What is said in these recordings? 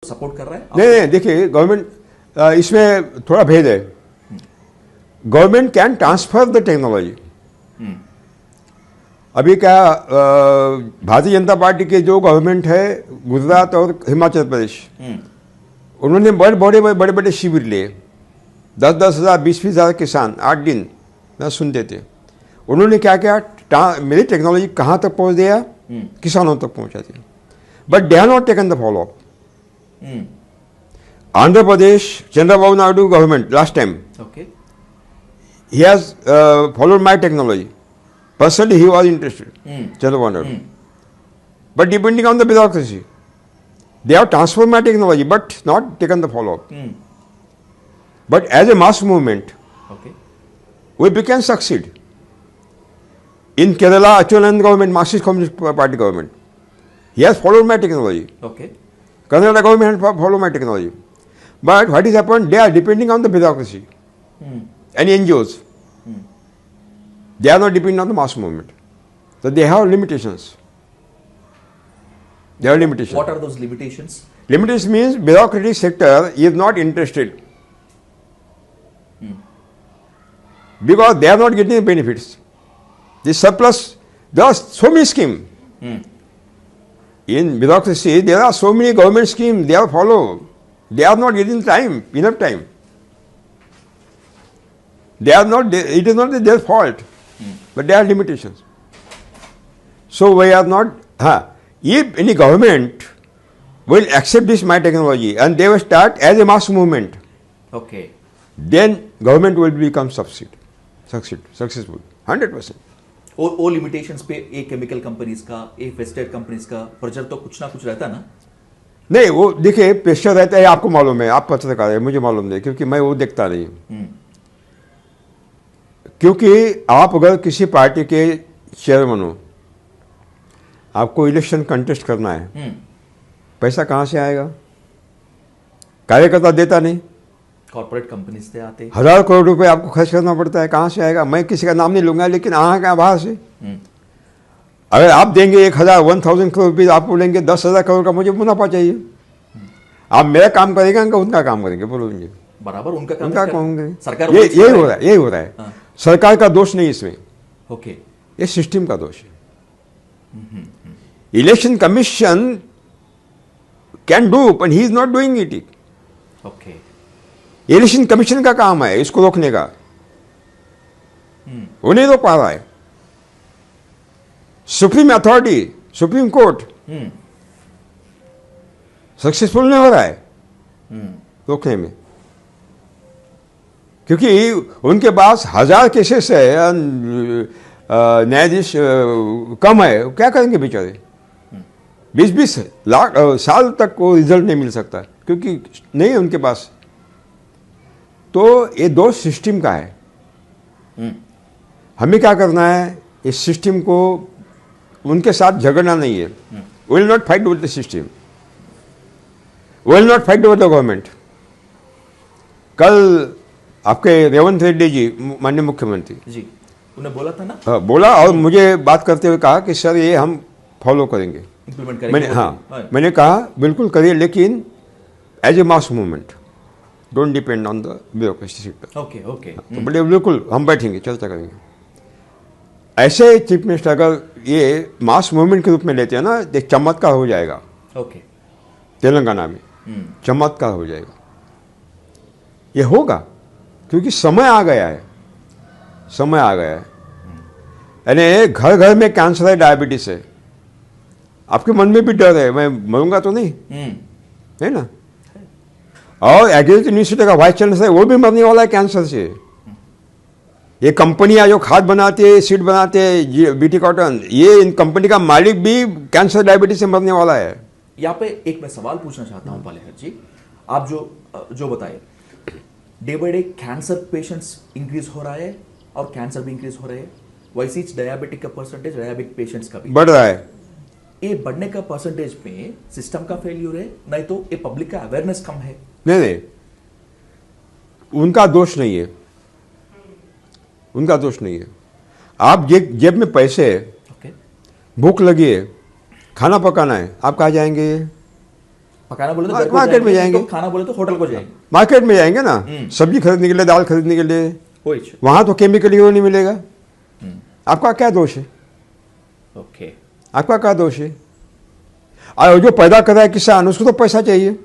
Support कर रहा है? नहीं, देखिए गवर्नमेंट इसमें थोड़ा भेद है। Government can transfer the technology. अभी क्या भारतीय जनता पार्टी के जो गवर्नमेंट है गुजरात और हिमाचल प्रदेश, उन्होंने बड़े बड़े शिविर लिए, 10-10 हज़ार 20-20 हज़ार किसान 8 दिन ना सुनते थे। उन्होंने क्या किया, मेरी टेक्नोलॉजी कहाँ तक पहुँच दिया, किसानों तक पहुँचा दिया, but they have not taken the follow up. Andhra Pradesh Chandrababu Naidu government last time, he has followed my technology. Personally, he was interested, Chandrababu Naidu. But depending on the bureaucracy, they have transformed my technology, but not taken the follow-up. But as a mass movement, we can succeed. In Kerala, Achulanand government, Marxist Communist Party government, he has followed my technology. Karnataka government has followed my technology. But what is happened? They are depending on the bureaucracy. And NGOs, they are not depending on the mass movement, so they have limitations. What are those limitations? Limitations means bureaucratic sector is not interested because they are not getting the benefits. The surplus, there are so many schemes. In bureaucracy, there are so many government schemes they are followed. They are not getting enough time. They are not. It is not their fault, but there are limitations. So we are not. If any government will accept this my technology and they will start as a mass movement, then government will become successful 100%. वो limitations पे a chemical companies का, ए pesticide companies का pressure तो कुछ ना कुछ रहता ना? नहीं, वो देखिए प्रेशर रहता है, आपको मालूम है, आप पत्रकार है, मुझे मालूम नहीं, क्योंकि मैं वो देखता नहीं। क्योंकि आप अगर किसी पार्टी के चेयरमैन हो, आपको इलेक्शन कंटेस्ट करना है, पैसा कहाँ से आएगा? कार्यकर्ता देता नहीं, कॉर्पोरेट कंपनी से आते, 1000 करोड़ रुपए आपको खर्च करना पड़ता है, कहाँ से आएगा? मैं किसी का नाम नहीं लूंगा, लेकिन कहाँ बाहर से अगर आप देंगे 1000 करोड़ रुपये, आप बोलेंगे 10,000 करोड़ का मुझे मुनाफा चाहिए। आप मेरा काम करेंगे, उनका काम करेंगे, बोलेंगे बराबर उनका काम करेंगे। सरकार यही हो रहा है। सरकार का दोष नहीं इसमें, ये सिस्टम का दोष है। Election commission can do, but he is not doing it. Election commission का काम है इसको रोकने का, वो नहीं रोक पा रहा है। Supreme authority, supreme court successful नहीं हो रहा है रोकने में, क्योंकि उनके पास 1000 केसेस है, न्यायाधीश कम है, क्या करेंगे बेचारे? 20-20 लाख साल तक को रिजल्ट नहीं मिल सकता, क्योंकि नहीं है उनके पास। तो ये दोष सिस्टम का है। हमें क्या करना है, इस सिस्टम को, उनके साथ झगड़ना नहीं है। We will not fight with the system, we will not fight with the government. कल आपके रेवंत रेड्डी जी, माननीय मुख्यमंत्री जी, उन्हें बोला था ना? हाँ, बोला, और मुझे बात करते हुए कहा कि सर ये हम फॉलो करेंगे, इंप्लीमेंट करेंगे। मैंने कहा बिल्कुल करिए, लेकिन as a mass movement, don't depend on the bureaucracy sector. तो बोले बिल्कुल हम बैठेंगे, चर्चा करेंगे। ऐसे चीफ मिनिस्टर अगर ये मास मूवमेंट के रूप में लेते हैं ना, एक चमत्कार हो जाएगा। तेलंगाना में चमत्कार हो जाएगा, ये होगा, क्योंकि समय आ गया है। यानी घर घर में कैंसर है, डायबिटीज है, आपके मन में भी डर है, मैं मरूंगा तो नहीं, है ना? और एग्रीकल्चर यूनिवर्सिटी का वाइस चांसलर है, वो भी मरने वाला है कैंसर से। ये कंपनियां जो खाद बनाते हैं, सीड बनाते हैं, बीटी कॉटन, ये इन कंपनी का मालिक भी कैंसर डायबिटीज से मरने वाला है। यहाँ पे एक मैं सवाल पूछना चाहता हूँ पालेहर जी, आप जो बताए, day by day cancer patients increase हो रहा है और कैंसर भी इंक्रीज हो रहे हैं, वैसे ही डायबिटिक का परसेंटेज, डायबिटिक पेशेंट्स का भी बढ़ रहा है। ये बढ़ने का परसेंटेज में सिस्टम का फेल्यूर है, नहीं तो ये पब्लिक का अवेयरनेस कम है? नहीं, उनका दोष नहीं है, उनका दोष नहीं है। आप जेब में पैसे है, भूख लगी है, खाना पकाना है, आप कहाँ जाएंगे? पकाना बोले तो घर को मार्केट में जाएंगे, तो खाना बोले तो होटल को जाएंगे, मार्केट में जाएंगे ना, सब्जी खरीदने के लिए, दाल खरीदने के लिए, वही वहां तो केमिकल ही नहीं मिलेगा। आपका क्या दोष है? ओके, आपका क्या दोष है? और जो पैदा कर रहा है किसान, उसको तो पैसा चाहिए,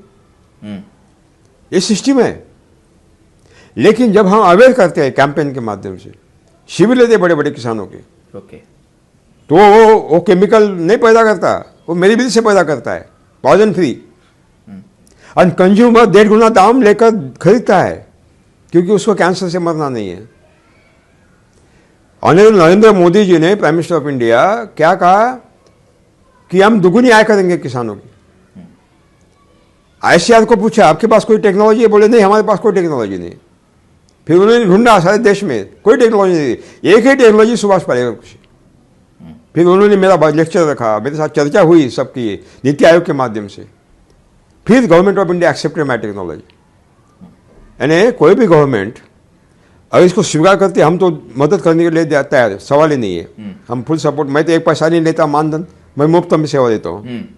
ये सिस्टम है। लेकिन जब हम अवेयर करते हैं कैंपेन के माध्यम से, शिविर लेते बड़े बड़े किसानों के, ओके, तो वो केमिकल नहीं पैदा करता, वो मेरी विधि से पैदा करता है, पॉइजन फ्री, और कंज्यूमर 1.5 गुना दाम लेकर खरीदता है, क्योंकि उसको कैंसर से मरना नहीं है। ऑनरेबल नरेंद्र मोदी जी ने, प्राइम मिनिस्टर ऑफ इंडिया, क्या कहा कि हम दुगुनी आय करेंगे किसानों की। ICAR को पूछा आपके पास कोई टेक्नोलॉजी है? बोले नहीं, हमारे पास कोई टेक्नोलॉजी नहीं। फिर उन्होंने ढूंढा सारे देश में, कोई टेक्नोलॉजी नहीं थी, एक ही टेक्नोलॉजी, सुभाष पालेकर कृषि। फिर उन्होंने मेरा लेक्चर रखा, मेरे साथ चर्चा हुई सबकी, नीति आयोग के माध्यम से। फिर government of India accepted my technology. यानी कोई भी गवर्नमेंट अगर इसको स्वीकार करती है, हम तो मदद करने के लिए तैयार है, सवाल ही नहीं है, हम फुल सपोर्ट। मैं तो 1 पैसा नहीं लेता मानधन, मैं मुफ्त में सेवा देता हूँ।